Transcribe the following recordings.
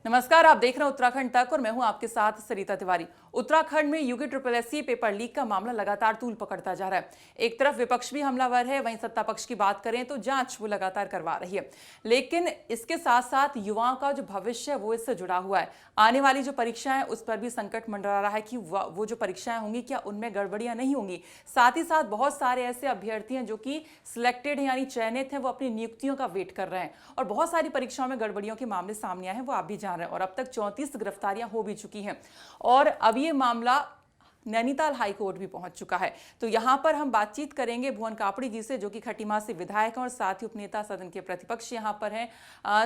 नमस्कार, आप देख रहे हैं उत्तराखंड तक और मैं हूं आपके साथ सरिता तिवारी। उत्तराखंड में यूके SSC पेपर लीक का मामला लगातार तूल पकड़ता जा रहा है। एक तरफ विपक्ष भी हमलावर है, वहीं सत्ता पक्ष की बात करें तो जांच वो लगातार करवा रही है। लेकिन इसके साथ साथ युवाओं का जो भविष्य है वो इससे जुड़ा हुआ है। आने वाली जो परीक्षाएं है उस पर भी संकट मंडरा रहा है कि वो जो परीक्षाएं होंगी क्या उनमें गड़बड़ियां नहीं होंगी। साथ ही साथ बहुत सारे ऐसे अभ्यर्थी हैं जो कि सिलेक्टेड हैं यानी चयनित हैं, वो अपनी नियुक्तियों का वेट कर रहे हैं और बहुत सारी परीक्षाओं में गड़बड़ियों के मामले सामने आए हैं, वो आप भी जान रहे हैं। और अब तक 34 गिरफ्तारियां हो भी चुकी हैं और अब ये मामला नैनीताल हाई कोर्ट भी पहुंच चुका है। तो यहां पर हम बातचीत करेंगे भुवन कापड़ी जी से, जो कि खटीमा से विधायक हैं और साथ ही उपनेता सदन के प्रतिपक्ष यहां पर हैं।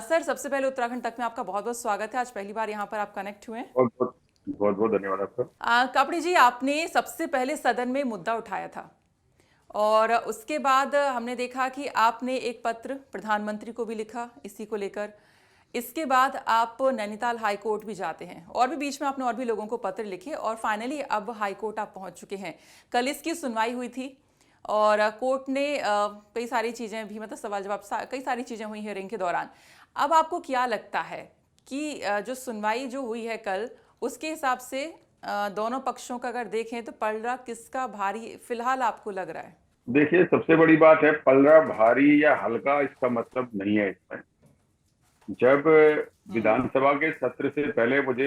सर, सबसे पहले उत्तराखंड तक में आपका बहुत बहुत स्वागत है। आज पहली बार यहां पर आप कनेक्ट हुए हैं। बहुत बहुत धन्यवाद आपका। कापड़ी जी, आपने सबसे पहले सदन में मुद्दा उठाया था और उसके बाद हमने देखा कि आपने एक पत्र प्रधानमंत्री को भी लिखा इसी को लेकर। इसके बाद आप नैनीताल हाई कोर्ट भी जाते हैं और भी बीच में आपने और भी लोगों को पत्र लिखे और फाइनली अब हाई कोर्ट आप पहुंच चुके हैं। कल इसकी सुनवाई हुई थी और कोर्ट ने कई सारी चीज़ें भी, मतलब सवाल जवाब कई सारी चीज़ें हुई हियरिंग के दौरान। अब आपको क्या लगता है कि जो सुनवाई जो हुई है कल, उसके हिसाब से दोनों पक्षों का अगर देखें तो पलड़ा किसका भारी फिलहाल आपको लग रहा है? देखिए, सबसे बड़ी बात है, पलड़ा भारी या हल्का इसका मतलब नहीं है इसमें। जब विधानसभा के सत्र से पहले मुझे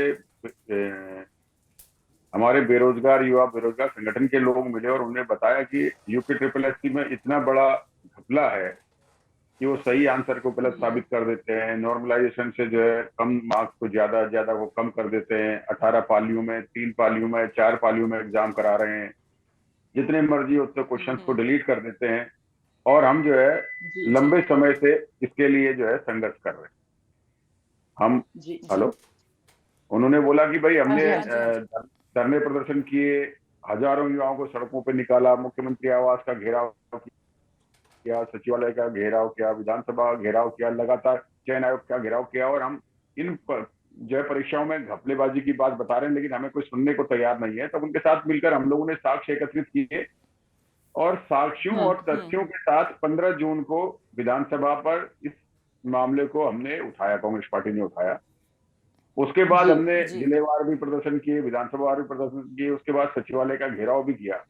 हमारे बेरोजगार युवा बेरोजगार संगठन के लोग मिले और उन्होंने बताया कि यूके SSC में इतना बड़ा घपला है कि वो सही आंसर को गलत साबित कर देते हैं। नॉर्मलाइजेशन से जो है कम मार्क्स को ज्यादा ज्यादा वो कम कर देते हैं। 18 पालियों में, 3 पालियों में, 4 पालियों में एग्जाम करा रहे हैं। जितने मर्जी उतने क्वेश्चंस को डिलीट कर देते हैं। और हम जो है जी जी लंबे समय से इसके लिए जो है संघर्ष कर रहे हैं हम। जी जी। हेलो। उन्होंने बोला कि भाई हाँ हमने जी, हाँ जी, हाँ जी। धरने प्रदर्शन किए, हजारों युवाओं को सड़कों पर निकाला, मुख्यमंत्री आवास का घेराव किया, सचिवालय का घेराव किया, विधानसभा का घेराव किया, लगातार चयन आयोग का घेराव किया। और हम इन जो है परीक्षाओं में घपलेबाजी की बात बता रहे हैं, लेकिन हमें कोई सुनने को तैयार नहीं है। तब उनके साथ मिलकर हम लोगों ने साक्ष्य एकत्रित किए और साक्ष्यों और तथ्यों के साथ 15 जून को विधानसभा पर इस मामले को हमने उठाया, कांग्रेस पार्टी ने उठाया। उसके बाद हमने जी जिलेवार भी प्रदर्शन किए, विधानसभा भी प्रदर्शन किए, उसके बाद सचिवालय का घेराव भी किया।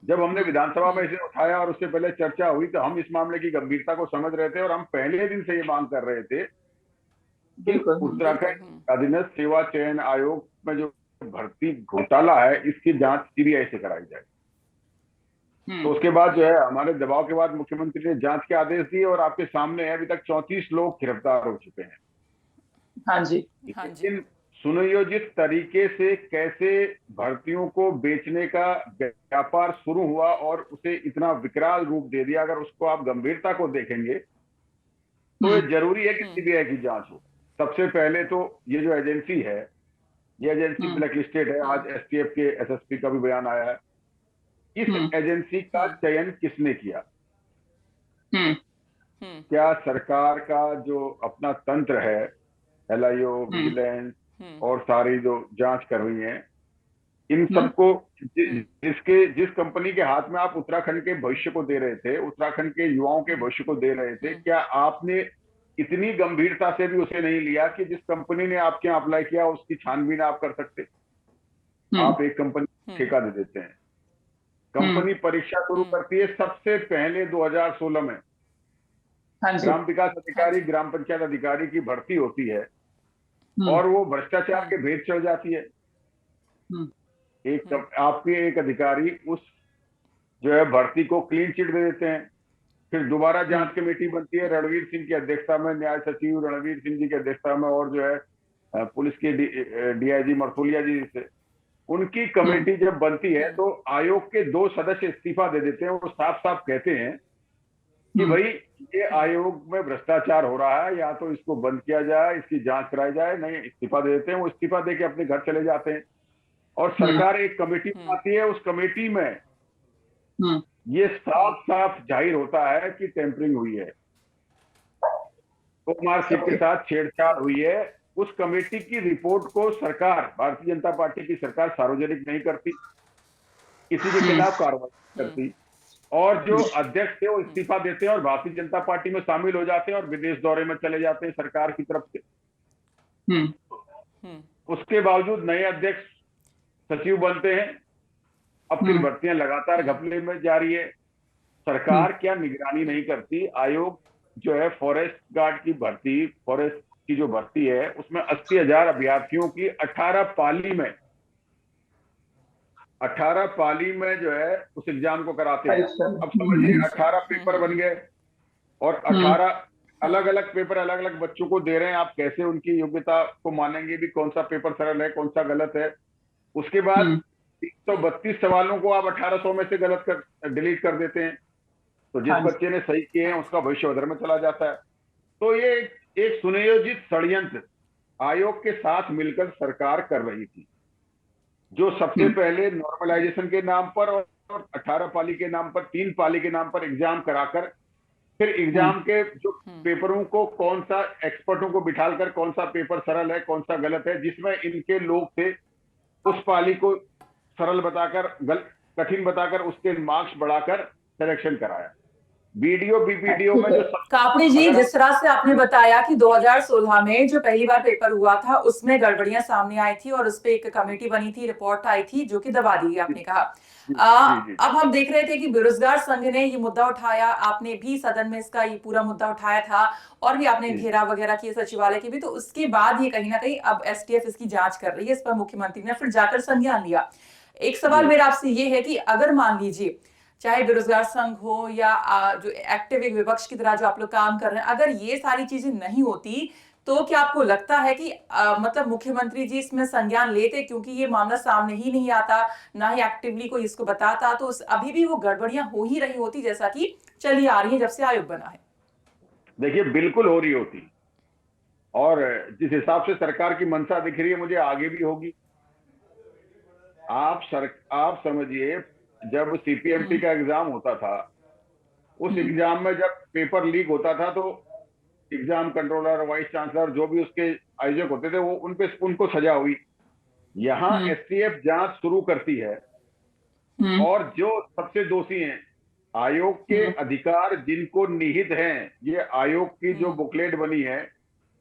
जब हमने विधानसभा में इसे उठाया और उससे पहले चर्चा हुई तो हम इस मामले की गंभीरता को समझ रहे थे और हम पहले दिन से ये मांग कर रहे थे कि उत्तराखंड अधीनस्थ सेवा चयन आयोग में जो भर्ती घोटाला है इसकी जांच सीबीआई से कराई जाए। तो उसके बाद जो है हमारे दबाव के बाद मुख्यमंत्री ने जांच के आदेश दिए और आपके सामने है, अभी तक 34 लोग गिरफ्तार हो चुके हैं। हाँ जी। हाँ जी। लेकिन सुनियोजित तरीके से कैसे भर्तियों को बेचने का व्यापार शुरू हुआ और उसे इतना विकराल रूप दे दिया, अगर उसको आप गंभीरता को देखेंगे तो ये जरूरी है कि सीबीआई की जांच हो। सबसे पहले तो ये जो एजेंसी है, ये एजेंसी ब्लैक लिस्टेड है। आज STF के SSP का भी बयान आया है। इस एजेंसी का चयन किसने किया? क्या सरकार का जो अपना तंत्र है, LIO, विजिलेंस और सारी जो जांच कर रही है, इन सबको जिस कंपनी के हाथ में आप उत्तराखंड के भविष्य को दे रहे थे, उत्तराखंड के युवाओं के भविष्य को दे रहे थे, क्या आपने इतनी गंभीरता से भी उसे नहीं लिया कि जिस कंपनी ने आपके यहाँ अप्लाई किया उसकी छानबीन आप कर सकते? आप एक कंपनी ठेका दे देते हैं, कंपनी परीक्षा शुरू करती है सबसे पहले 2016 में। ग्राम विकास अधिकारी, ग्राम पंचायत अधिकारी की भर्ती होती है और वो भ्रष्टाचार के भेद चढ़ जाती है। आपके एक अधिकारी उस जो है भर्ती को क्लीन चिट दे देते हैं। फिर दोबारा जांच कमेटी बनती है रणवीर सिंह की अध्यक्षता में, न्याय सचिव रणवीर सिंह जी की अध्यक्षता में, और जो है पुलिस के DIG मरतुलिया जी से उनकी कमेटी जब बनती है तो आयोग के 2 सदस्य इस्तीफा दे देते हैं। वो साफ साफ कहते हैं कि भाई ये आयोग में भ्रष्टाचार हो रहा है, या तो इसको बंद किया जाए, इसकी जांच कराई जाए। नहीं, इस्तीफा दे देते हैं। वो इस्तीफा देके अपने घर चले जाते हैं और सरकार एक कमेटी बनाती है। उस कमेटी में ये साफ साफ जाहिर होता है कि टेम्परिंग हुई है, मार्कशीट के साथ छेड़छाड़ हुई है। उस कमेटी की रिपोर्ट को सरकार, भारतीय जनता पार्टी की सरकार सार्वजनिक नहीं करती, किसी के खिलाफ कार्रवाई करती, और जो अध्यक्ष थे वो इस्तीफा देते हैं और भारतीय जनता पार्टी में शामिल हो जाते हैं और विदेश दौरे में चले जाते हैं सरकार की तरफ से। हम्म उसके बावजूद नए अध्यक्ष सचिव बनते हैं। अब फिर भर्तियां लगातार घपले में जारी है। सरकार क्या निगरानी नहीं करती। आयोग जो है फॉरेस्ट गार्ड की भर्ती, फॉरेस्ट की जो भर्ती है उसमें 80,000 अभ्यर्थियों की 18 पाली में जो है उस एग्जाम को कराते हैं। परीक्षा। अब समझिए 18 पेपर बन गए और 18 अलग अलग पेपर अलग अलग बच्चों को दे रहे हैं। आप कैसे उनकी योग्यता को मानेंगे भी कौन सा पेपर सरल है कौन सा गलत है। उसके बाद 332 सवालों को आप 1800 में से गलत कर डिलीट कर देते हैं। तो जिस हाँ जी। बच्चे ने सही किए हैं उसका भविष्य उधर में चला जाता है। तो ये एक सुनियोजित षड्यंत्र आयोग के साथ मिलकर सरकार कर रही थी, जो सबसे पहले नॉर्मलाइजेशन के नाम पर और 18 पाली के नाम पर, 3 पाली के नाम पर एग्जाम कराकर फिर एग्जाम के जो पेपरों को कौन सा एक्सपर्टों को बिठाकर कौन सा पेपर सरल है कौन सा गलत है, जिसमें इनके लोग थे उस पाली को सरल बताकर कठिन बताकर उसके मार्क्स बढ़ाकर सिलेक्शन कराया। वीडियो बीपीडीओ में जो कापड़ी जी, जिस तरह से आपने बताया कि 2016 में जो पहली बार पेपर हुआ था उसमें गड़बड़ियां सामने आई थी और उस पर एक कमेटी बनी थी, रिपोर्ट आई थी जो कि दबा दी गई, आपने कहा। अब हम देख रहे थे कि बेरोजगार संघ ने ये मुद्दा उठाया, आपने भी सदन में इसका ये पूरा मुद्दा उठाया था और भी आपने घेराव वगैरह किए सचिवालय की भी। तो उसके बाद ये कहीं ना कहीं अब एसटीएफ इसकी जांच कर रही है, इस पर मुख्यमंत्री ने फिर जाकर संज्ञान लिया। एक सवाल मेरा आपसे ये है कि अगर मान लीजिए चाहे बेरोजगार संघ हो या जो एक्टिव एक विपक्ष की तरह जो आप लोग काम कर रहे हैं, अगर ये सारी चीजें नहीं होती तो क्या आपको लगता है कि मतलब मुख्यमंत्री जी इसमें संज्ञान लेते? क्योंकि ये मामला सामने ही नहीं आता, ना ही एक्टिवली कोई इसको बताता, तो अभी भी वो गड़बड़ियां हो ही रही होती जैसा कि चली आ रही है जब से आयोग बना है। देखिए बिल्कुल हो रही होती, और जिस हिसाब से सरकार की मंशा दिख रही है मुझे आगे भी होगी। आप समझिए, जब सीपीएमटी का एग्जाम होता था, उस एग्जाम में जब पेपर लीक होता था तो एग्जाम कंट्रोलर, वाइस चांसलर, जो भी उसके आयोजक होते थे, वो उनको सजा हुई। यहाँ एसटीएफ जांच शुरू करती है और जो सबसे दोषी हैं, आयोग के अधिकार जिनको निहित हैं, ये आयोग की जो बुकलेट बनी है,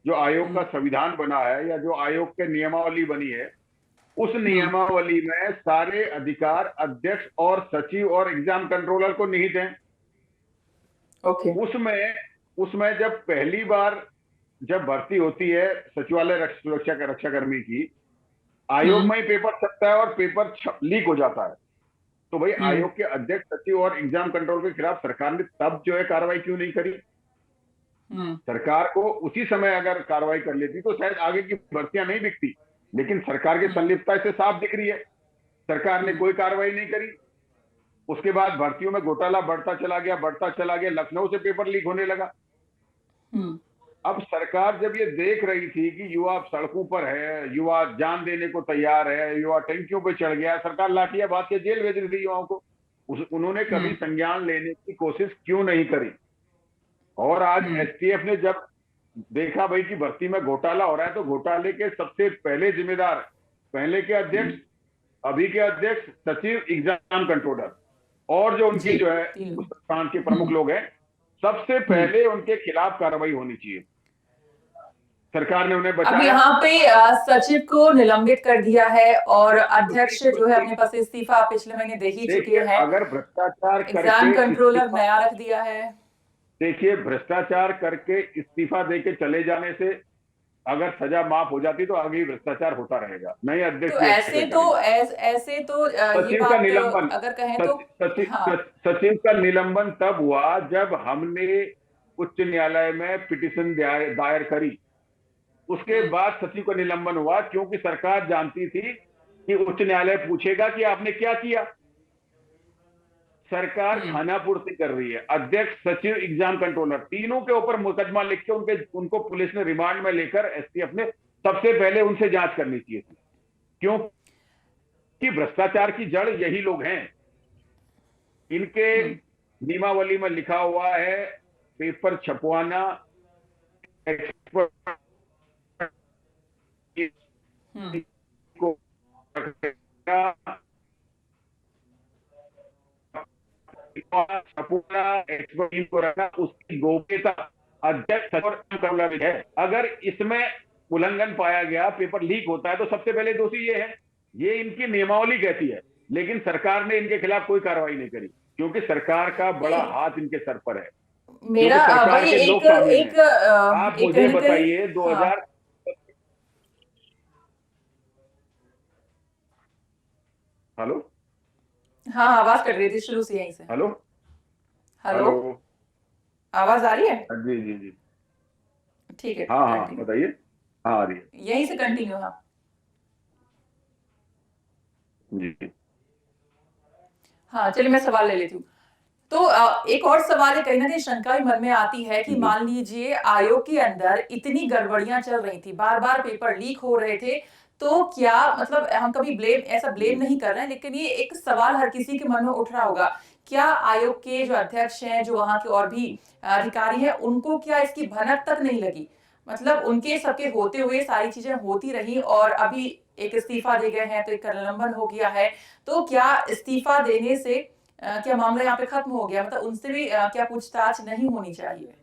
जो आयोग का संविधान बना है या जो आयोग के नियमावली बनी है, उस नियमावली में सारे अधिकार अध्यक्ष और सचिव और एग्जाम कंट्रोलर को निहित हैं। उसमें जब पहली बार जब भर्ती होती है सचिवालय रक्षाकर्मी की, आयोग में ही पेपर छपता है और पेपर लीक हो जाता है, तो भाई आयोग के अध्यक्ष, सचिव और एग्जाम कंट्रोल के खिलाफ सरकार ने तब जो है कार्रवाई क्यों नहीं करी? सरकार को उसी समय अगर कार्रवाई कर लेती तो शायद आगे की भर्तियां नहीं दिखती। लेकिन सरकार की संलिप्तता इससे साफ दिख रही है। सरकार ने कोई कार्रवाई नहीं करी। उसके बाद भर्तियों में घोटाला बढ़ता चला गया। लखनऊ से पेपर लीक होने लगा। अब सरकार जब ये देख रही थी कि युवा सड़कों पर है, युवा जान देने को तैयार है, युवा टंकियों पर चढ़ गया, सरकार लाठियां बांध के जेल भेज रही थी युवाओं को। उन्होंने कभी संज्ञान लेने की कोशिश क्यों नहीं करी? और आज एसटीएफ ने जब देखा भाई कि भर्ती में घोटाला हो रहा है, तो घोटाले के सबसे पहले जिम्मेदार पहले के अध्यक्ष, अभी के अध्यक्ष, सचिव, एग्जाम कंट्रोलर और जो उनके जो है उस संस्थान के प्रमुख लोग हैं, सबसे पहले उनके खिलाफ कार्रवाई होनी चाहिए। सरकार ने उन्हें बचाया। अब यहाँ पे सचिव को निलंबित कर दिया है और अध्यक्ष जो है अपने पास इस्तीफा पिछले महीने दे ही चुके हैं। अगर भ्रष्टाचार एग्जाम कंट्रोलर नया रख दिया है। देखिए, भ्रष्टाचार करके इस्तीफा देके चले जाने से अगर सजा माफ हो जाती तो आगे भ्रष्टाचार होता रहेगा। नए अध्यक्ष तो ऐसे तो ये बात निलंबन, अगर कहें तो सचिव का निलंबन तब हुआ जब हमने उच्च न्यायालय में पिटीशन दायर करी। उसके बाद सचिव का निलंबन हुआ, क्योंकि सरकार जानती थी कि उच्च न्यायालय पूछेगा कि आपने क्या किया। सरकार खानापूर्ति कर रही है। अध्यक्ष, सचिव, एग्जाम कंट्रोलर, तीनों के ऊपर मुकदमा लिख के उनको पुलिस ने रिमांड में लेकर एसटीएफ ने सबसे पहले उनसे जांच करनी चाहिए थी, क्योंकि भ्रष्टाचार की जड़ यही लोग हैं। इनके नियमावली में लिखा हुआ है पेपर छपवाना, एक्सपर्ट को को रखना, उसकी गोपनीयता अध्यक्ष और है। अगर इसमें उल्लंघन पाया गया, पेपर लीक होता है, तो सबसे पहले दोषी ये है। ये इनकी नियमावली कहती है, लेकिन सरकार ने इनके खिलाफ कोई कार्रवाई नहीं करी, क्योंकि सरकार का बड़ा नहीं, हाथ इनके सर पर है, मेरा क्योंकि सरकार वही के लोग एक शामिल हैं। एक आप एक मुझे कहीं ना कहीं। बताइए, हाँ 2000। हेलो। हाँ, आवाज कट रही थी शुरू से यहीं से। हेलो। Hello, hello. आवाज आ रही है? जी जी जी। ठीक है, हाँ हाँ, कंटिन्यू। बताइए। हाँ, आ रही है। यहीं से कंटिन्यू। हाँ जी जी। हाँ, चलिए मैं सवाल ले लेती हूँ। तो एक और सवाल है, कहीं ना कहीं शंका भी मन में आती है कि जी मान लीजिए आयोग के अंदर इतनी गड़बड़ियां चल रही थी, बार बार पेपर लीक हो रहे थे, तो क्या मतलब, हम कभी ब्लेम ऐसा ब्लेम जी। नहीं कर रहे हैं, लेकिन ये एक सवाल हर किसी के मन में उठ रहा होगा, क्या आयोग के जो अध्यक्ष हैं, जो वहां के और भी अधिकारी हैं, उनको क्या इसकी भनक तक नहीं लगी? मतलब उनके सबके होते हुए सारी चीजें होती रही और अभी एक इस्तीफा दे गए हैं तो एक निलंबन हो गया है, तो क्या इस्तीफा देने से क्या मामला यहाँ पे खत्म हो गया? मतलब उनसे भी क्या पूछताछ नहीं होनी चाहिए?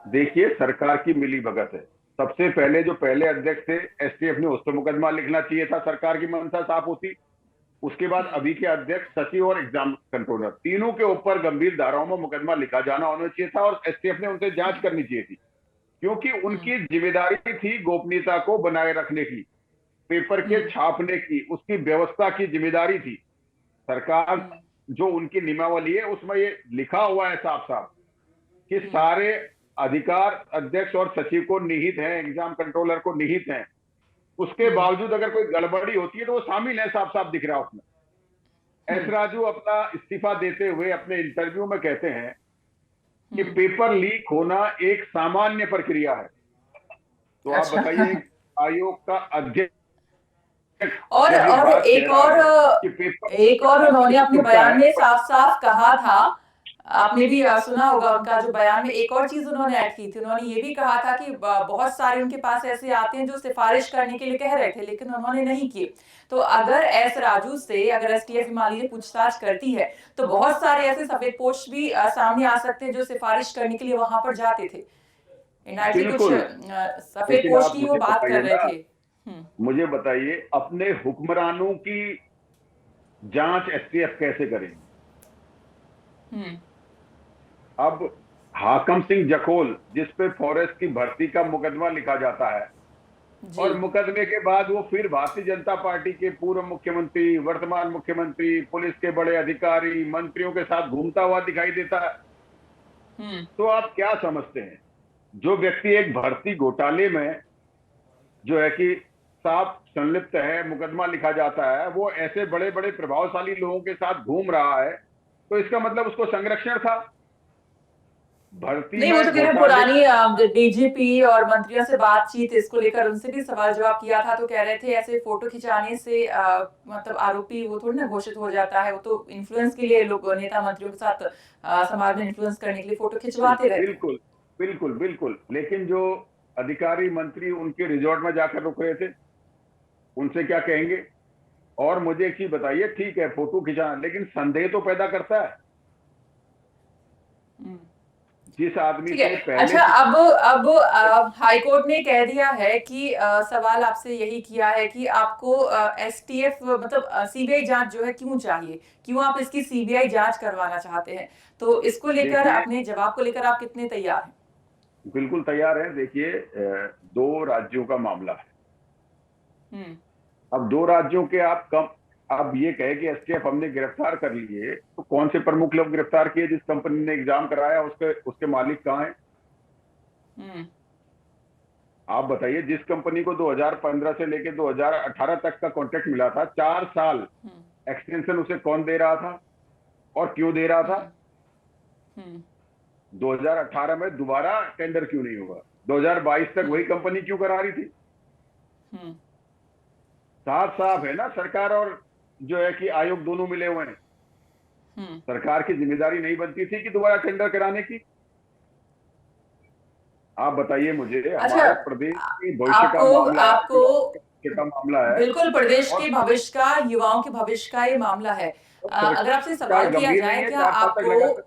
देखिए, सरकार की मिली भगत है। सबसे पहले जो पहले अध्यक्ष थे एसटीएफ ने, उस पर मुकदमा लिखना चाहिए था, सरकार की मंशा साफ होती। उसके बाद हम्म अभी के अध्यक्ष, सचिव और एग्जाम कंट्रोलर, तीनों के ऊपर गंभीर धाराओं में मुकदमा लिखा जाना होना चाहिए था, और एसटीएफ ने उनसे जांच हम्म करनी चाहिए थी, क्योंकि हम्म उनकी जिम्मेदारी थी गोपनीयता को बनाए रखने की, पेपर के हम्म छापने की, उसकी व्यवस्था की जिम्मेदारी थी। सरकार हम्म जो उनकी नियमावली है उसमें ये लिखा हुआ है साफ साफ कि हम्म सारे अधिकार अध्यक्ष और सचिव को निहित हैं, एग्जाम कंट्रोलर को निहित हैं। उसके हम्म बावजूद अगर कोई गड़बड़ी होती है तो वो शामिल है, साफ साफ दिख रहा है उसमें। एस हम्म राजू अपना इस्तीफा देते हुए अपने इंटरव्यू में कहते हैं कि हम्म। पेपर लीक होना एक सामान्य प्रक्रिया है। तो आप अच्छा। बताइए, एक आयोग का अध्यक्ष जब ये और बात कह रहा है कि पेपर एक और उन्होंने अपने टूटता बयान है, में साफ साफ कहा था, आपने भी सुना होगा उनका जो बयान में एक और चीज उन्होंने ऐड की थी, उन्होंने ये भी कहा था कि बहुत सारे उनके पास ऐसे आते हैं जो सिफारिश करने के लिए कह रहे थे, लेकिन उन्होंने नहीं की। तो अगर एस राजू से अगर एसटीएफ मान लीजिए पूछताछ करती है, तो बहुत सारे ऐसे सफेद पोस्ट भी सामने आ सकते हैं जो सिफारिश करने के लिए वहां पर जाते थे। इनडायरेक्टली कुछ बिल्कुल। सफेद लेकिन पोस्ट आप की वो मुझे बात बताइए कर रहे ना, थे। मुझे बताइए, अपने हुक्मरानों की जांच एसटीएफ कैसे करेंगे? हम्म अब हाकम सिंह जखोल, जिस पे फॉरेस्ट की भर्ती का मुकदमा लिखा जाता है, जी। और मुकदमे के बाद वो फिर भारतीय जनता पार्टी के पूर्व मुख्यमंत्री, वर्तमान मुख्यमंत्री, पुलिस के बड़े अधिकारी, मंत्रियों के साथ घूमता हुआ दिखाई देता है। हम्म तो आप क्या समझते हैं, जो व्यक्ति एक भर्ती घोटाले में जो है कि साफ संलिप्त है, मुकदमा लिखा जाता है, वो ऐसे बड़े बड़े प्रभावशाली लोगों के साथ घूम रहा है, तो इसका मतलब उसको संरक्षण था। भर्ती नहीं, वो तो में कह रहे हैं घोटाले। पुरानी डीजीपी और मंत्रियों से बातचीत इसको लेकर उनसे भी सवाल जवाब किया था, तो कह रहे थे ऐसे फोटो खिंचाने से मतलब आरोपी वो थोड़ी ना घोषित हो जाता है, वो तो इन्फ्लुएंस के लिए लोग नेता मंत्रियों के साथ समाज में इन्फ्लुएंस करने के लिए फोटो खिंचवाते रहते हैं। बिल्कुल बिल्कुल बिल्कुल, लेकिन जो अधिकारी मंत्री उनके रिजॉर्ट में जाकर रुक रहे थे, उनसे क्या कहेंगे? और मुझे एक चीज बताइए, ठीक है फोटो खिंचाना, लेकिन संदेह तो पैदा करता है। हम्म। जिस आदमी ठीक है। से पहले अच्छा, से। अब हाई कोर्ट ने कह दिया है कि सवाल आपसे यही किया है कि आपको एसटीएफ मतलब सीबीआई जांच जो है क्यों चाहिए, क्यों आप इसकी सीबीआई जांच करवाना चाहते हैं, तो इसको लेकर देखिए, अपने जवाब को लेकर आप कितने तैयार हैं? बिल्कुल तैयार है। देखिए, दो राज्यों का मामला है। हम्म अब दो राज्यों के आप कम, अब ये कहे कि एसटीएफ हमने गिरफ्तार कर लिए, तो कौन से प्रमुख लोग गिरफ्तार किए? जिस कंपनी ने एग्जाम कराया उसके उसके मालिक कहाँ हैं? हम्म आप बताइए, जिस कंपनी को 2015 से लेकर 2018 तक का कॉन्ट्रैक्ट मिला था, 4 साल हम्म एक्सटेंशन उसे कौन दे रहा था और क्यों दे रहा था? हम्म हम्म 2018 में दोबारा टेंडर क्यों नहीं हुआ? 2022 तक वही हम्म कंपनी क्यों करा रही थी? हम्म साफ साफ है ना, सरकार और जो है कि आयोग दोनों मिले हुए हैं। हम्म। सरकार की जिम्मेदारी नहीं बनती थी कि दोबारा टेंडर कराने की? आप बताइए मुझे, अच्छा, हमारे प्रदेश के भविष्य का आपको मामला है, आपको युवाओं के भविष्य का मामला है, बिल्कुल प्रदेश और के भविष्य का, युवाओं के भविष्य का ये मामला है। अगर आपसे सरकार सवाल किया गंभीर नहीं जाए, है क्या 4 साल तक आपको लगातार।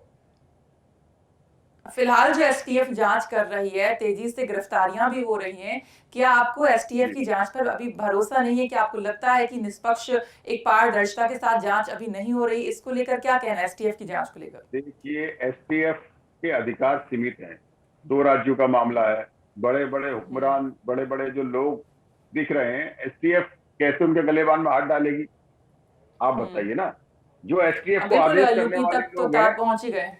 फिलहाल जो एसटीएफ जांच कर रही है, तेजी से गिरफ्तारियां भी हो रही हैं, क्या आपको एसटीएफ की जांच पर अभी भरोसा नहीं है? कि आपको लगता है कि निष्पक्ष एक पारदर्शिता के साथ जांच अभी नहीं हो रही? इसको लेकर क्या कहना है एसटीएफ की जांच को लेकर? देखिए, एसटीएफ के अधिकार सीमित हैं। 2 राज्यों का मामला है, बड़े बड़े हुक्मरान, बड़े बड़े जो लोग दिख रहे हैं, एसटीएफ कैसे उनके गलेबान में हाथ डालेगी? आप बताइए ना। जो एसटीएफ को बिल्कुल, आदेश करने यूपी वाले तक तो लोग तार हैं, पहुंच ही गए।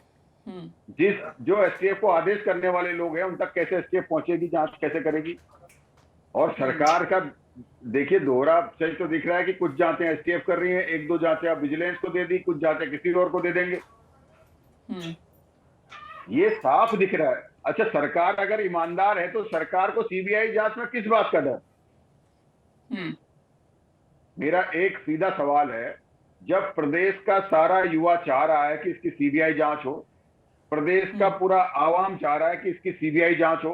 जो एसटीएफ को आदेश करने वाले लोग हैं, उन तक कैसे एसटीएफ पहुंचेगी, जांच कैसे करेगी? और सरकार का देखिए दोहरा सही तो दिख रहा है कि कुछ जांचें एसटीएफ कर रही हैं, 1-2 जांचें आप विजिलेंस को दे दी, कुछ जांचें किसी और को दे देंगे। ये साफ दिख रहा है। अच्छा, सरकार अगर ईमानदार है तो सरकार को सीबीआई जांच में किस बात का डर? मेरा एक सीधा सवाल है, जब प्रदेश का सारा युवा चाह रहा है कि इसकी सीबीआई जांच हो, प्रदेश का पूरा आवाम चाह रहा है कि इसकी सीबीआई जांच हो,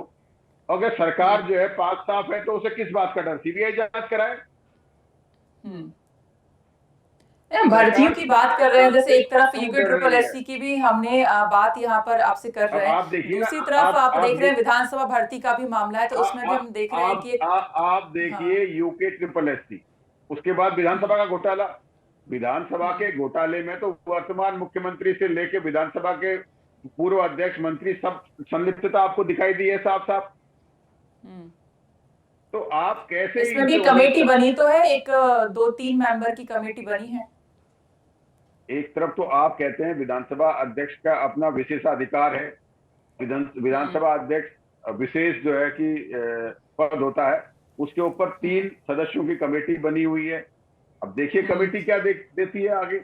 अगर सरकार जो है पाक साफ है तो उसे किस बात का डर? सीबीआई जांच कराए। भर्तियों की बात कर रहे हैं, जैसे एक तरफ क्यों यूके कर ट्रिपल रही है? एससी की भी हमने बात यहाँ पर आपसे कर अब रहे हैं, आप देखिए ना, दूसरी तरफ आप देख रहे हैं देख, विधानसभा भर्ती का भी मामला है, तो उसमें भी हम देख रहे हैं कि आप देखिए यूके ट्रिपल एससी, उसके बाद विधानसभा का घोटाला। विधानसभा के घोटाले में तो वर्तमान मुख्यमंत्री से लेके विधानसभा के पूर्व अध्यक्ष, मंत्री, सब संलिप्तता आपको दिखाई दी है साफ साफ। तो आप कैसे इसमें भी कमेटी बनी तो है, एक 2-3 मेंबर की कमेटी बनी है। एक तरफ तो आप कहते हैं विधानसभा अध्यक्ष का अपना विशेषाधिकार है, विधानसभा अध्यक्ष विशेष जो है कि पद होता है, उसके ऊपर 3 सदस्यों की कमेटी बनी हुई है। अब देखिए कमेटी क्या देती है आगे।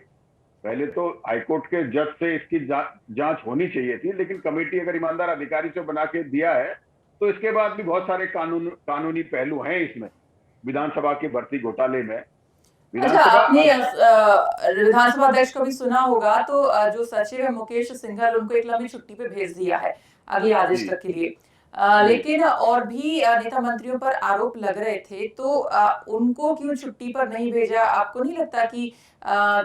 पहले तो हाईकोर्ट के जज से इसकी जांच होनी चाहिए थी, लेकिन कमेटी अगर ईमानदार अधिकारी से बना के दिया है तो इसके बाद भी बहुत सारे कानूनी पहलू हैं इसमें, विधानसभा की भर्ती घोटाले में। अच्छा, आपने विधानसभा अध्यक्ष को भी सुना होगा, तो जो सचिव है मुकेश सिंघल, उनको एक लंबी छुट्टी पे भेज दिया है अगले आदेश तक के लिए। लेकिन और भी नेता मंत्रियों पर आरोप लग रहे थे, तो उनको क्यों छुट्टी पर नहीं भेजा? आपको नहीं लगता कि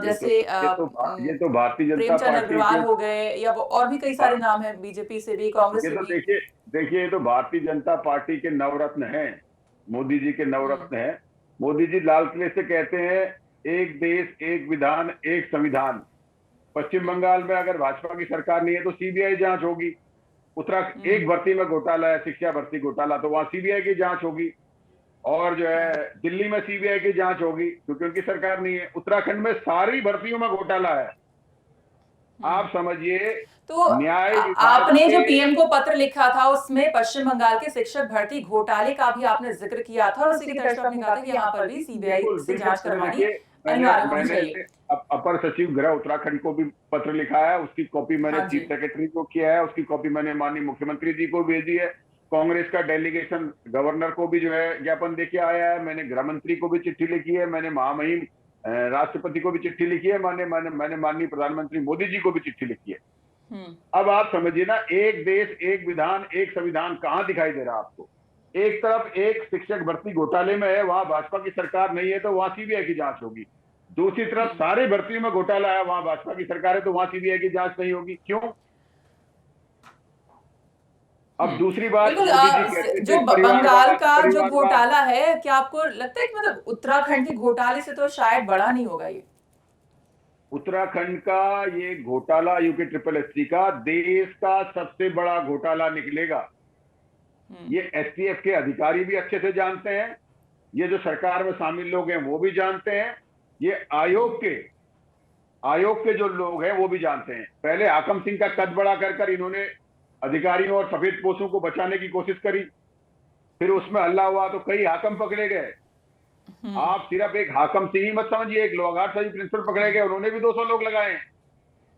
जैसे ये तो भारतीय जनता प्रेमचंद पार्टी अग्रवाल हो गए, या और भी कई सारे नाम है, बीजेपी से भी, कांग्रेस से भी। देखिए ये तो भारतीय जनता पार्टी के नवरत्न हैं, मोदी जी के नवरत्न हैं। मोदी जी लाल किले से कहते हैं एक देश, एक विधान, एक संविधान। पश्चिम बंगाल में अगर भाजपा की सरकार नहीं है तो सीबीआई जांच होगी। उत्तराखंड एक भर्ती में घोटाला है, शिक्षा भर्ती घोटाला, तो वहां सीबीआई की जांच होगी। और जो है दिल्ली में सीबीआई की जांच होगी क्योंकि उनकी सरकार नहीं है। उत्तराखंड में सारी भर्तियों में घोटाला है। आप समझिए। तो न्याय आपने जो पीएम को पत्र लिखा था, उसमें पश्चिम बंगाल के शिक्षक भर्ती घोटाले का भी आपने जिक्र किया था, और उसी की तर्ज पर आपने कहा था कि यहाँ पर भी सीबीआई से जांच करवानी अनिवार्य होनी चाहिए। अपर सचिव गृह उत्तराखंड को भी पत्र लिखा है, उसकी कॉपी मैंने चीफ सेक्रेटरी को किया है, उसकी कॉपी मैंने माननीय मुख्यमंत्री जी को भेजी है। कांग्रेस का डेलीगेशन गवर्नर को भी जो है ज्ञापन देके आया है। मैंने गृह मंत्री को भी चिट्ठी लिखी है, मैंने महामहिम राष्ट्रपति को भी चिट्ठी लिखी है, मैंने माननीय प्रधानमंत्री मोदी जी को भी चिट्ठी लिखी है। अब आप समझिए ना, एक देश, एक विधान, एक संविधान कहां दिखाई दे रहा आपको? एक तरफ एक शिक्षक भर्ती घोटाले में है, वहां भाजपा की सरकार नहीं है तो वहां सीबीआई की जांच होगी। दूसरी तरफ सारे भर्तियों में घोटाला है, वहां भाजपा की सरकार है तो वहां सीबीआई की जांच नहीं होगी। क्यों? अब दूसरी बात, जो बंगाल का जो घोटाला है, क्या आपको लगता है कि मतलब उत्तराखंड के घोटाले से तो शायद बड़ा नहीं होगा ये? उत्तराखंड का ये घोटाला यूके ट्रिपल एससी का देश का सबसे बड़ा घोटाला निकलेगा। ये एसटीएफ के अधिकारी भी अच्छे से जानते हैं, ये जो सरकार में शामिल लोग हैं वो भी जानते हैं, ये आयोग के जो लोग हैं वो भी जानते हैं। पहले हाकम सिंह का कद बड़ा कर इन्होंने अधिकारियों और सफेद पोशों को बचाने की कोशिश करी, फिर उसमें हल्ला हुआ तो कई हाकम पकड़े गए। आप सिर्फ एक हाकम सिंह ही मत समझिए, एक लोहाघाट से प्रिंसिपल पकड़े गए, उन्होंने भी 200 लोग लगाए।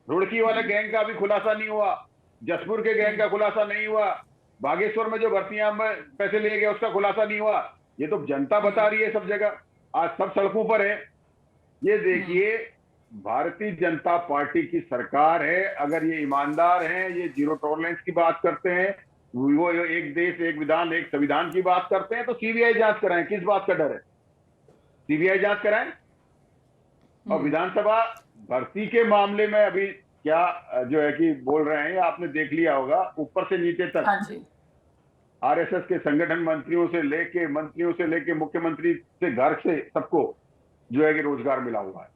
रुड़की वाले गैंग का भी खुलासा नहीं हुआ, जसपुर के गैंग का खुलासा नहीं हुआ, बागेश्वर में जो भर्तियां में पैसे लिए गए उसका खुलासा नहीं हुआ। ये तो जनता बता रही है सब जगह, आज सब सड़कों पर है। ये देखिए, भारतीय जनता पार्टी की सरकार है, अगर ये ईमानदार हैं, ये जीरो टॉलरेंस की बात करते हैं, वो एक देश, एक विधान, एक संविधान की बात करते हैं, तो सीबीआई जांच कराएं। किस बात का डर है? सीबीआई जांच कराएं। और विधानसभा भर्ती के मामले में अभी क्या जो है कि बोल रहे हैं, आपने देख लिया होगा ऊपर से नीचे तक हाँ जी। आरएसएस के संगठन मंत्रियों से लेके मुख्यमंत्री से घर से सबको जो है कि रोजगार मिला हुआ है।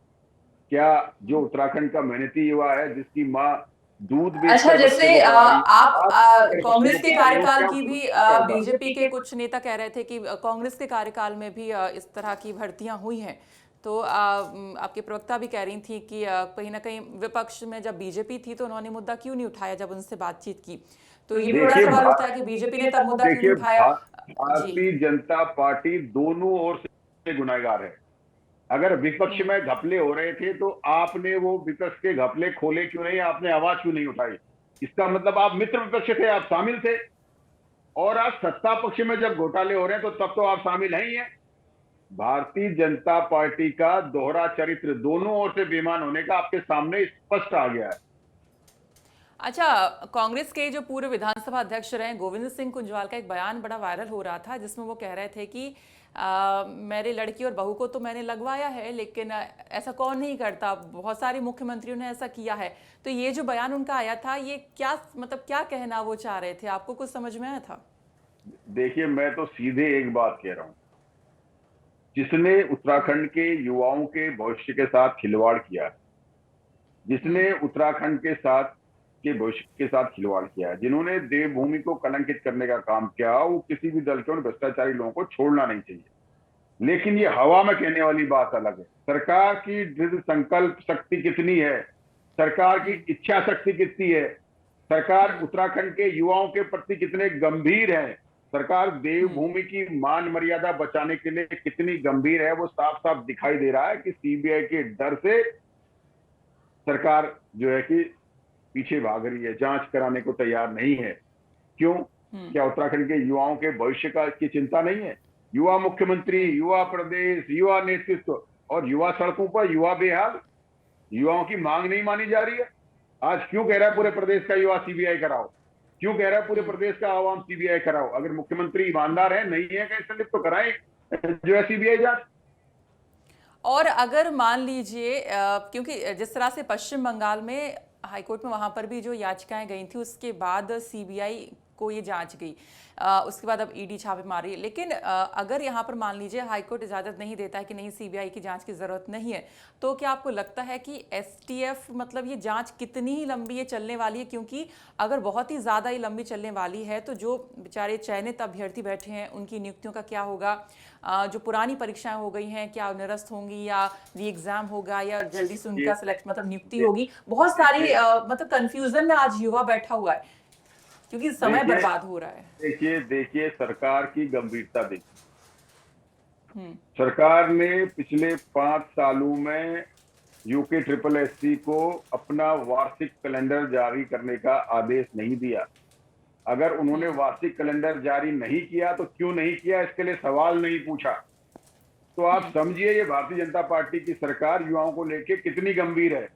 क्या जो उत्तराखंड का मेहनती युवा है, जिसकी माँ दूध अच्छा, बेचकर बच्चे जैसे को पढ़ा रही आप है, अगर बच्चे कांग्रेस को के पढ़ा रही हो, कार्यकाल क्या की उसको भी क्या होगा? बीजेपी के कुछ नेता कह रहे थे कि कांग्रेस के कार्यकाल में भी इस तरह की भर्तियां हुई हैं। तो आपके प्रवक्ता भी कह रही थी कि कहीं ना कहीं विपक्ष में जब बीजेपी थी तो उन्होंने मुद्दा क्यों नहीं उठाया जब उनसे बातचीत की। तो ये भी बड़ा देखिए सवाल उठता है कि बीजेपी ने तब मुद्दा क्यों नहीं उठाया। जी। भारतीय जनता पार्टी दोनों ओर से गुनाहगार है। अगर विपक्ष हम्म। में घपले हो रहे थे तो आपने वो विपक्ष के घपले खोले क्यों नहीं, आपने आवाज क्यों नहीं उठाई? इसका मतलब आप मित्र विपक्ष थे, आप शामिल थे। और आज सत्ता पक्ष में जब घोटाले हो रहे हैं तो तब तो आप शामिल हैं ही हैं। भारतीय जनता पार्टी का दोहरा चरित्र, दोनों ओर से बेईमान होने का आपके सामने स्पष्ट आ गया है। अच्छा, कांग्रेस के जो पूर्व विधानसभा अध्यक्ष रहे गोविंद सिंह कुंजवाल का एक बयान बड़ा वायरल हो रहा था, जिसमें वो कह रहे थे कि मेरे लड़की और बहू को तो मैंने लगवाया है, लेकिन ऐसा कौन नहीं करता, बहुत सारे मुख्यमंत्रियों ने ऐसा किया है। तो ये जो बयान उनका आया था, ये क्या मतलब क्या कहना वो चाह रहे थे, आपको कुछ समझ में आया था? देखिए, मैं तो सीधे एक बात कह रहा हूं, जिसने उत्तराखंड के युवाओं के भविष्य के साथ खिलवाड़ किया, जिसने उत्तराखंड के भविष्य के साथ खिलवाड़ किया, जिन्होंने देवभूमि को कलंकित करने का काम किया, वो किसी भी दल के उन भ्रष्टाचारी लोगों को छोड़ना नहीं चाहिए। लेकिन ये हवा में कहने वाली बात अलग है। सरकार की दृढ़ संकल्प शक्ति कितनी है, सरकार की इच्छा शक्ति कितनी है, सरकार उत्तराखंड के युवाओं के प्रति कितने गंभीर है, सरकार देवभूमि की मान मर्यादा बचाने के लिए कितनी गंभीर है, वो साफ साफ दिखाई दे रहा है कि सीबीआई के डर से सरकार जो है कि पीछे भाग रही है, जांच कराने को तैयार नहीं है। क्यों? क्या उत्तराखंड के युवाओं के भविष्य का की चिंता नहीं है? युवा मुख्यमंत्री, युवा प्रदेश, युवा नेतृत्व और युवा सड़कों पर, युवा बेहाल। युवाओं की मांग नहीं मानी जा रही है। आज क्यों कह रहा है पूरे प्रदेश का युवा सीबीआई कराओ? क्यों कह रहा है पूरे प्रदेश का आवाम सीबीआई कराओ? अगर मुख्यमंत्री ईमानदार है, नहीं है कैसे लिप्त, तो कराएं जो है सीबीआई जांच। और अगर मान लीजिए क्योंकि जिस तरह से पश्चिम बंगाल में हाईकोर्ट में वहां पर भी जो याचिकाएं गई थी, उसके बाद सीबीआई को ये जांच गई, उसके बाद अब ईडी छापे मारी। लेकिन अगर यहाँ पर मान लीजिए हाईकोर्ट इजाजत नहीं देता है कि नहीं, सीबीआई की जांच की जरूरत नहीं है, तो क्या आपको लगता है कि एसटीएफ मतलब ये जांच कितनी ही लंबी ये चलने वाली है? क्योंकि अगर बहुत ही ज्यादा ही लंबी चलने वाली है तो जो बेचारे चयनित अभ्यर्थी बैठे हैं उनकी नियुक्तियों का क्या होगा? जो पुरानी परीक्षाएं हो गई हैं, क्या निरस्त होंगी या री एग्जाम होगा या जल्दी से उनका सिलेक्ट मतलब नियुक्ति होगी? बहुत सारी मतलब कंफ्यूजन में आज युवा बैठा हुआ है, क्योंकि समय बर्बाद हो रहा है। देखिए सरकार की गंभीरता देखिए। सरकार ने पिछले 5 सालों में यूके ट्रिपल एससी को अपना वार्षिक कैलेंडर जारी करने का आदेश नहीं दिया। अगर उन्होंने वार्षिक कैलेंडर जारी नहीं किया तो क्यों नहीं किया, इसके लिए सवाल नहीं पूछा। तो आप समझिए ये भारतीय जनता पार्टी की सरकार युवाओं को लेके कितनी गंभीर है।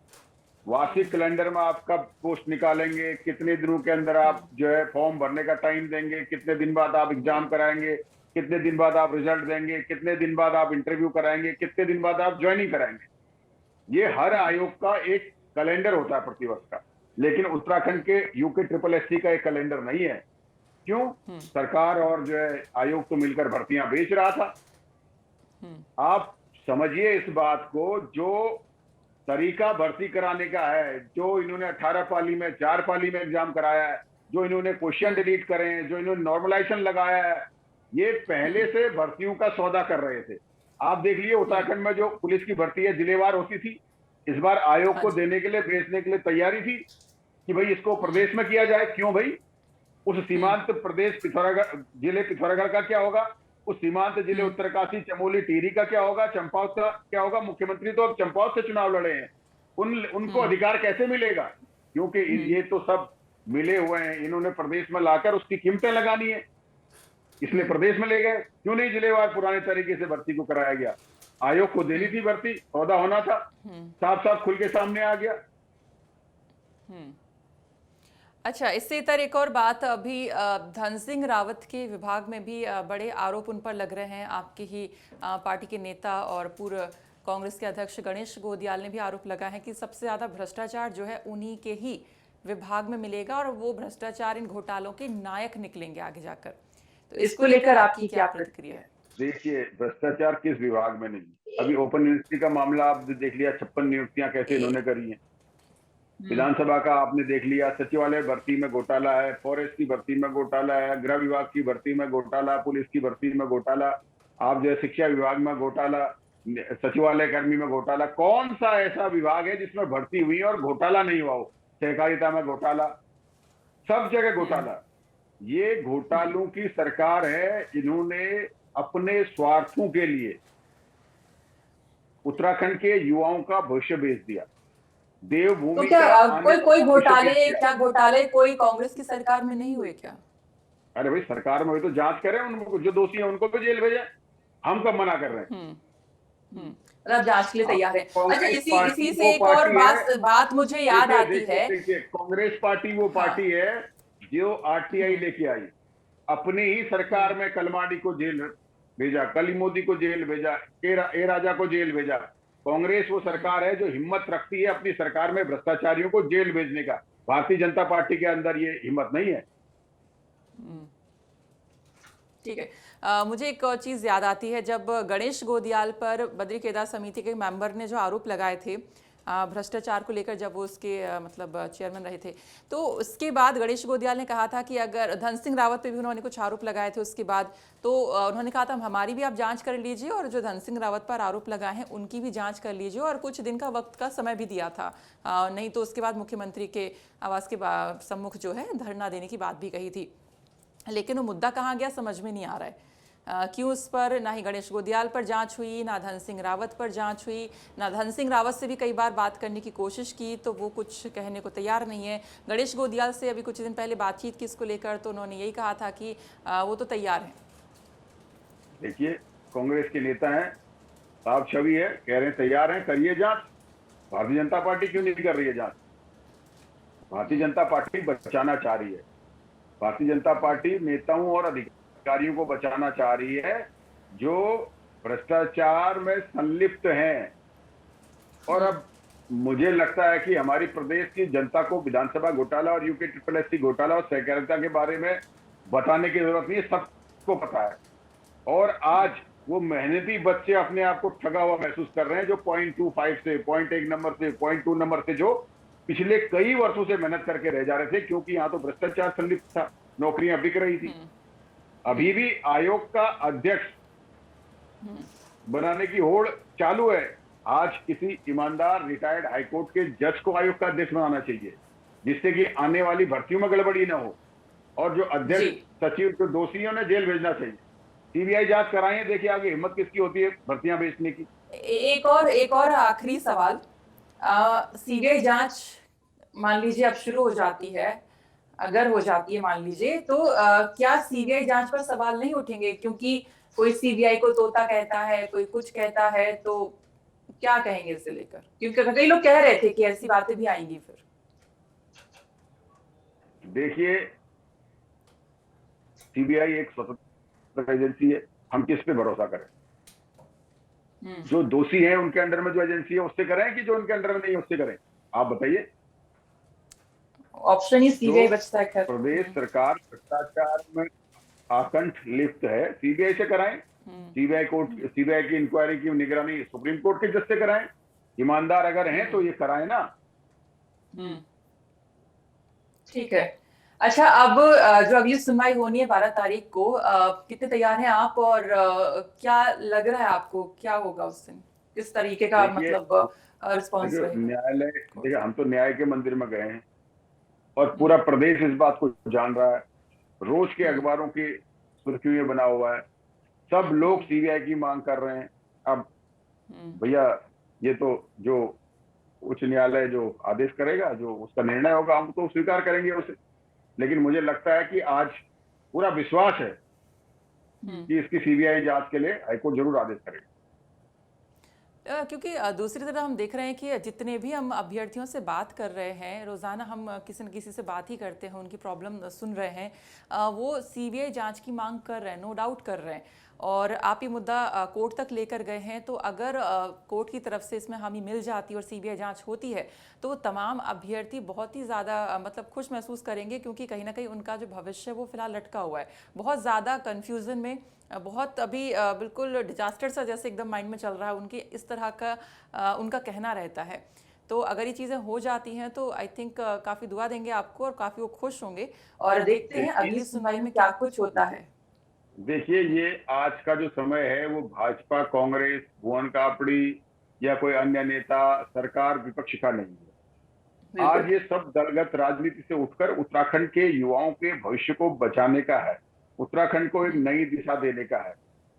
वार्षिक कैलेंडर में आप कब पोस्ट निकालेंगे, कितने दिनों के अंदर आप जो है फॉर्म भरने का टाइम देंगे, कितने दिन बाद आप एग्जाम कराएंगे, कितने दिन बाद आप रिजल्ट देंगे, कितने दिन बाद आप इंटरव्यू कराएंगे, कितने दिन बाद आप ज्वाइनिंग कराएंगे। ये हर आयोग का एक कैलेंडर होता है प्रतिवर्ष का। लेकिन उत्तराखंड के यूके ट्रिपल एससी का एक कैलेंडर नहीं है। क्यों? सरकार और जो है आयोग तो मिलकर भर्तियां बेच रहा था। आप समझिए इस बात को, जो तरीका भर्ती कराने का है, जो इन्होंने 18 पाली में 4 पाली में एग्जाम कराया है, जो इन्होंने क्वेश्चन डिलीट करे हैं, जो इन्होंने नॉर्मलाइजेशन लगाया है, ये पहले से भर्तियों का सौदा कर रहे थे। आप देख लिए उत्तराखंड में जो पुलिस की भर्ती है जिलेवार होती थी, इस बार आयोग को देने के लिए, भेजने के लिए तैयारी थी कि भाई इसको प्रदेश में किया जाए। क्यों भाई? उस सीमांत प्रदेश पिथौरागढ़ जिले पिथौरागढ़ का क्या होगा? उस सीमांत जिले उत्तरकाशी, चमोली, टिहरी का क्या होगा? चंपावत का क्या होगा? मुख्यमंत्री तो अब चंपावत से चुनाव लड़े हैं। उनको अधिकार कैसे मिलेगा? क्योंकि ये तो सब मिले हुए हैं, इन्होंने प्रदेश में लाकर उसकी कीमतें लगानी है, इसलिए प्रदेश में ले गए। क्यों नहीं जिलेवार पुराने तरीके से भर्ती को कराया गया? आयोग को देनी थी भर्ती, सौदा होना था, साफ साफ खुल के सामने आ गया। अच्छा, इससे इतर एक और बात, अभी धन सिंह रावत के विभाग में भी बड़े आरोप उन पर लग रहे हैं, आपके ही पार्टी के नेता और पूर्व कांग्रेस के अध्यक्ष गणेश गोदियाल ने भी आरोप लगा है कि सबसे ज्यादा भ्रष्टाचार जो है उन्हीं के ही विभाग में मिलेगा और वो भ्रष्टाचार इन घोटालों के नायक निकलेंगे आगे जाकर। तो इसको लेकर आपकी क्या प्रतिक्रिया है? देखिए, भ्रष्टाचार किस विभाग में नहीं, अभी ओपन यूनिवर्सिटी का मामला आपने देख लिया, 56 नियुक्तियां कैसे इन्होंने करी हैं। विधानसभा का आपने देख लिया, सचिवालय भर्ती में घोटाला है, फॉरेस्ट की भर्ती में घोटाला है, गृह विभाग की भर्ती में घोटाला, पुलिस की भर्ती में घोटाला, आप जो है शिक्षा विभाग में घोटाला, सचिवालय कर्मी में घोटाला। कौन सा ऐसा विभाग है जिसमें भर्ती हुई और घोटाला नहीं हुआ हो? सहकारिता में घोटाला, सब जगह घोटाला। ये घोटालों की सरकार है। इन्होंने अपने स्वार्थों के लिए उत्तराखंड के युवाओं का भविष्य बेच दिया। देवभूमि तो क्या कोई घोटाले घोटाले कोई कांग्रेस की सरकार में नहीं हुए क्या? अरे भाई, सरकार में हुई तो जांच करें, उनको जो दोषी है उनको भी जेल भेजें। हम कब मना कर रहे हैं? मतलब जांच के लिए तैयार है। अच्छा, इसी से एक वो और पार्टी है, बात मुझे याद आती है। देखिए, कांग्रेस पार्टी वो पार्टी है जो आरटीआई लेके आई, अपनी ही सरकार में कलमाडी को जेल भेजा, कली मोदी को जेल भेजा, ए राजा को जेल भेजा। कांग्रेस वो सरकार है जो हिम्मत रखती है अपनी सरकार में भ्रष्टाचारियों को जेल भेजने का। भारतीय जनता पार्टी के अंदर ये हिम्मत नहीं है। ठीक है। मुझे एक और चीज़ याद आती है, जब गणेश गोदियाल पर बद्री केदार समिति के मेंबर ने जो आरोप लगाए थे भ्रष्टाचार को लेकर, जब वो उसके मतलब चेयरमैन रहे थे, तो उसके बाद गणेश गोदियाल ने कहा था कि अगर धन सिंह रावत पे भी उन्होंने कुछ आरोप लगाए थे उसके बाद, तो उन्होंने कहा था हमारी भी आप जांच कर लीजिए और जो धन सिंह रावत पर आरोप लगाए हैं उनकी भी जांच कर लीजिए, और कुछ दिन का वक्त का समय भी दिया था। नहीं तो उसके बाद मुख्यमंत्री के आवास के सम्मुख जो है धरना देने की बात भी कही थी। लेकिन वो मुद्दा कहाँ गया समझ में नहीं आ रहा है। क्यों उस पर ना ही गणेश गोदियाल पर जांच हुई, ना धन सिंह रावत पर जांच हुई, ना धन सिंह रावत से भी कई बार बात करने की कोशिश की तो वो कुछ कहने को तैयार नहीं है। गणेश गोदियाल से अभी कुछ दिन पहले बातचीत की इसको लेकर, तो उन्होंने यही कहा था कि वो तो तैयार है। देखिए, कांग्रेस के नेता हैं, साफ छवि है, कह रहे हैं तैयार हैं, करिए जांच। भारतीय जनता पार्टी क्यों नहीं कर रही है जांच? भारतीय जनता पार्टी बचाना चाह रही है। भारतीय जनता पार्टी नेताओं और अधिकारियों को बचाना चाह रही है जो भ्रष्टाचार में संलिप्त हैं। और अब मुझे लगता है कि हमारी प्रदेश की जनता को विधानसभा घोटाला और यूके घोटाला और सहकारिता के बारे में बताने की जरूरत नहीं है, सबको पता है। और आज वो मेहनती बच्चे अपने आप को ठगा हुआ महसूस कर रहे हैं जो 0.25 से 0.1 नंबर से 0.2 नंबर से जो पिछले कई वर्षों से मेहनत करके रह जा रहे थे, क्योंकि यहाँ तो भ्रष्टाचार संलिप्त था, नौकरियां बिक रही थी। अभी भी आयोग का अध्यक्ष बनाने की होड़ चालू है। आज किसी ईमानदार रिटायर्ड हाईकोर्ट के जज को आयोग का अध्यक्ष बनाना चाहिए, जिससे कि आने वाली भर्तियों में गड़बड़ी ना हो, और जो अध्यक्ष सचिव को दोषियों ने जेल भेजना चाहिए। सीबीआई जांच कराएं, देखिए आगे हिम्मत किसकी होती है भर्तियां बेचने की। एक और आखिरी सवाल, सीबीआई जांच मान लीजिए अब शुरू हो जाती है, अगर हो जाती है मान लीजिए, तो क्या सीबीआई जांच पर सवाल नहीं उठेंगे? क्योंकि कोई सीबीआई को तोता कहता है, कोई कुछ कहता है, तो क्या कहेंगे इसे लेकर? क्योंकि कई लोग कह रहे थे कि ऐसी बातें भी आएंगी फिर। देखिए, सीबीआई एक स्वतंत्र एजेंसी है, हम किस पे भरोसा करें? जो दोषी हैं उनके अंडर में जो एजेंसी है उससे करें कि जो उनके अंडर में नहीं है उससे करें? आप बताइए। ऑप्शन ही सीबीआई बचता है। प्रदेश सरकार भ्रष्टाचार में आकंठ लिप्त है, सीबीआई से कराएं। सीबीआई की इंक्वायरी की निगरानी सुप्रीम कोर्ट के जज से कराएं। ईमानदार अगर हैं तो ये कराएं ना। ठीक है। अच्छा, अब जो अगली सुनवाई होनी है 12 तारीख को, कितने तैयार हैं आप, और क्या लग रहा है आपको क्या होगा उस दिन? किस तरीके का मतलब रिस्पॉन्स रहेगा? न्यायालय, देखिए हम तो न्याय के मंदिर में गए हैं और पूरा प्रदेश इस बात को जान रहा है, रोज के अखबारों की सुर्खियों में बना हुआ है, सब लोग सीबीआई की मांग कर रहे हैं। अब भैया, ये तो जो उच्च न्यायालय जो आदेश करेगा, जो उसका निर्णय होगा, हम तो स्वीकार करेंगे उसे। लेकिन मुझे लगता है कि आज पूरा विश्वास है कि इसकी सीबीआई जांच के लिए हाईकोर्ट जरूर आदेश करेगा। क्योंकि दूसरी तरफ हम देख रहे हैं कि जितने भी हम अभ्यर्थियों से बात कर रहे हैं, रोज़ाना हम किसी न किसी से बात ही करते हैं, उनकी प्रॉब्लम सुन रहे हैं, वो सीबीआई जांच की मांग कर रहे हैं, नो डाउट कर रहे हैं। और आप ये मुद्दा कोर्ट तक लेकर गए हैं, तो अगर कोर्ट की तरफ से इसमें हामी मिल जाती और सीबीआई जांच होती है तो वो तमाम अभ्यर्थी बहुत ही ज़्यादा मतलब खुश महसूस करेंगे, क्योंकि कहीं ना कहीं उनका जो भविष्य है वो फिलहाल लटका हुआ है, बहुत ज़्यादा कन्फ्यूज़न में, बहुत अभी बिल्कुल डिजास्टर सा जैसे एकदम माइंड में चल रहा है उनकी, इस तरह का उनका कहना रहता है। तो अगर ये चीज़ें हो जाती हैं तो आई थिंक काफ़ी दुआ देंगे आपको और काफ़ी वो खुश होंगे, और देखते हैं अगली सुनवाई में क्या कुछ होता है। देखिए, ये आज का जो समय है वो भाजपा, कांग्रेस, भुवन कापड़ी या कोई अन्य नेता, सरकार, विपक्ष का नहीं है। आज ये सब दलगत राजनीति से उठकर उत्तराखंड के युवाओं के भविष्य को बचाने का है, उत्तराखंड को एक नई दिशा देने का है,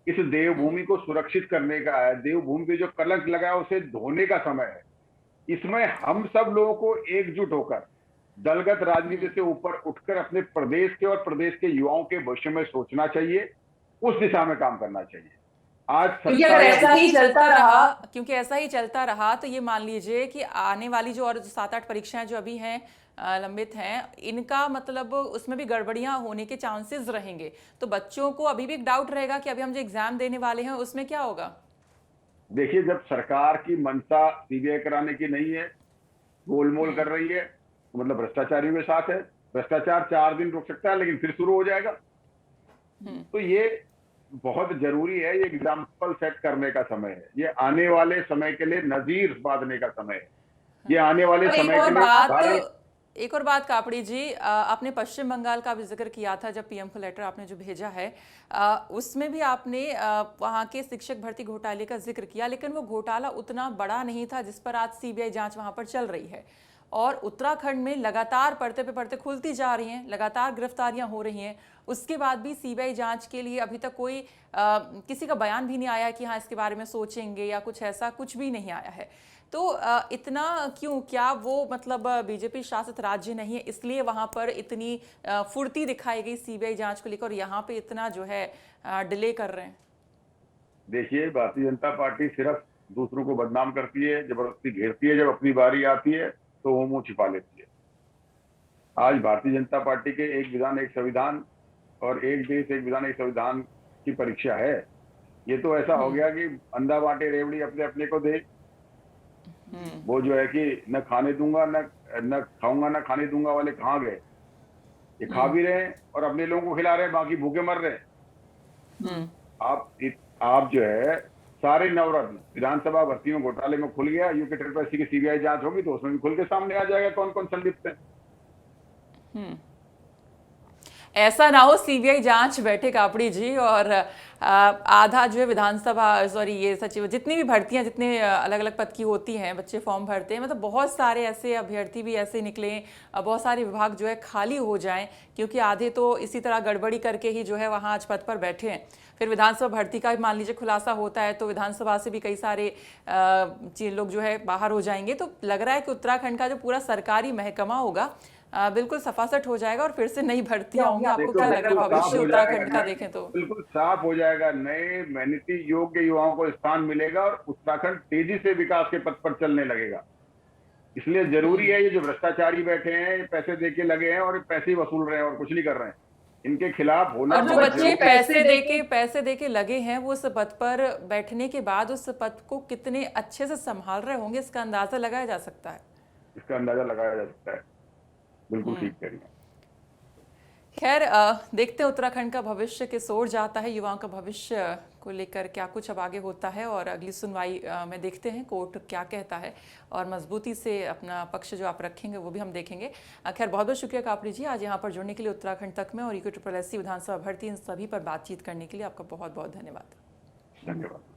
इस देवभूमि को सुरक्षित करने का है, देवभूमि पे जो कलंक लगा है उसे धोने का समय है। इसमें हम सब लोगों को एकजुट होकर दलगत राजनीति से ऊपर उठकर अपने प्रदेश के और प्रदेश के युवाओं के भविष्य में सोचना चाहिए, उस दिशा में काम करना चाहिए। आज क्योंकि अगर ऐसा ही चलता रहा तो ये मान लीजिए कि आने वाली जो और 7-8 परीक्षाएं जो अभी हैं लंबित हैं, इनका मतलब उसमें भी गड़बड़ियां होने के चांसेस रहेंगे, तो बच्चों को अभी भी एक डाउट रहेगा कि अभी हम जो एग्जाम देने वाले हैं उसमें क्या होगा। देखिए, जब सरकार की मंशा सीबीआई कराने की नहीं है, गोलमोल कर रही है, मतलब भ्रष्टाचारियों के साथ है, भ्रष्टाचार 4 दिन रुक सकता है लेकिन फिर शुरू हो जाएगा। तो ये बहुत जरूरी है, ये एग्जाम्पल सेट करने का समय है, ये आने वाले समय के लिए नजीर बांधने का समय है, ये आने वाले समय के लिए। एक और बात कापड़ी जी, आपने पश्चिम बंगाल का भी जिक्र किया था, जब पीएम को लेटर आपने जो भेजा है उसमें भी आपने वहां के शिक्षक भर्ती घोटाले का जिक्र किया, लेकिन वो घोटाला उतना बड़ा नहीं था जिस पर आज सीबीआई जांच वहां पर चल रही है। और उत्तराखंड में लगातार पढ़ते पे पढ़ते खुलती जा रही हैं, लगातार गिरफ्तारियां हो रही हैं, उसके बाद भी सीबीआई जांच के लिए अभी तक कोई किसी का बयान भी नहीं आया कि हाँ इसके बारे में सोचेंगे या कुछ ऐसा कुछ भी नहीं आया है। तो इतना क्यों, क्या वो मतलब बीजेपी शासित राज्य नहीं है इसलिए वहां पर इतनी फुर्ती दिखाई गई सीबीआई जांच को लेकर, और यहाँ पे इतना जो है डिले कर रहे हैं। देखिए, भारतीय जनता पार्टी सिर्फ दूसरों को बदनाम करती है, जबरदस्ती घेरती है, जब अपनी बारी आती है तो वो मुंह छिपा लेती है। आज भारतीय जनता पार्टी के एक विधान एक संविधान और एक देश एक विधान एक संविधान की परीक्षा है। ये तो ऐसा हो गया कि अंधा बांटे रेवड़ी अपने अपने को दे। वो जो है कि न खाने दूंगा न खाऊंगा न खाने दूंगा वाले कहाँ गए। ये खा भी रहे हैं और अपने लोगों को खिला रहे हैं, बाकी भूखे मर रहे हैं। आप जो है सारे नवरत्न विधानसभा भर्तियों घोटाले में खुल गया, यूके SSS की सीबीआई जांच होगी तो उसमें भी खुल के सामने आ जाएगा कौन कौन संलिप्त है। ऐसा ना हो सीबीआई जांच बैठे कापड़ी जी और आधा जो है विधानसभा सॉरी ये सचिव जितनी भी भर्तियां जितने अलग अलग पद की होती हैं, बच्चे फॉर्म भरते हैं, मतलब बहुत सारे ऐसे अभ्यर्थी भी ऐसे निकले, बहुत सारे विभाग जो है खाली हो जाएं, क्योंकि आधे तो इसी तरह गड़बड़ी करके ही जो है वहाँ आज पद पर बैठे हैं। फिर विधानसभा भर्ती का मान लीजिए खुलासा होता है तो विधानसभा से भी कई सारे लोग जो है बाहर हो जाएंगे। तो लग रहा है कि उत्तराखंड का जो पूरा सरकारी महकमा होगा बिल्कुल सफासट हो जाएगा और फिर से नई भर्तियां होंगी। आपको क्या लग रहा है भविष्य उत्तराखंड का देखें तो? बिल्कुल साफ हो जाएगा, नए मेहनती योग्य युवाओं को स्थान मिलेगा और उत्तराखंड तेजी से विकास के पथ पर चलने लगेगा। इसलिए जरूरी है, ये जो भ्रष्टाचारी बैठे हैं, पैसे देके लगे हैं और पैसे वसूल रहे हैं और कुछ नहीं कर रहे हैं, इनके खिलाफ होना। और जो बच्चे पैसे देके लगे हैं वो उस पद पर बैठने के बाद उस पद को कितने अच्छे से संभाल रहे होंगे, इसका अंदाजा लगाया जा सकता है। इसका अंदाजा लगाया जा सकता है, बिल्कुल ठीक कह रही हैं। खैर देखते हैं उत्तराखंड का भविष्य किस ओर जाता है, युवाओं का भविष्य को लेकर क्या कुछ अब आगे होता है, और अगली सुनवाई में देखते हैं कोर्ट क्या कहता है और मजबूती से अपना पक्ष जो आप रखेंगे वो भी हम देखेंगे। खैर बहुत बहुत शुक्रिया कापड़ी जी आज यहाँ पर जुड़ने के लिए उत्तराखंड तक में, और यूके SSS विधानसभा भर्ती इन सभी पर बातचीत करने के लिए आपका बहुत बहुत धन्यवाद।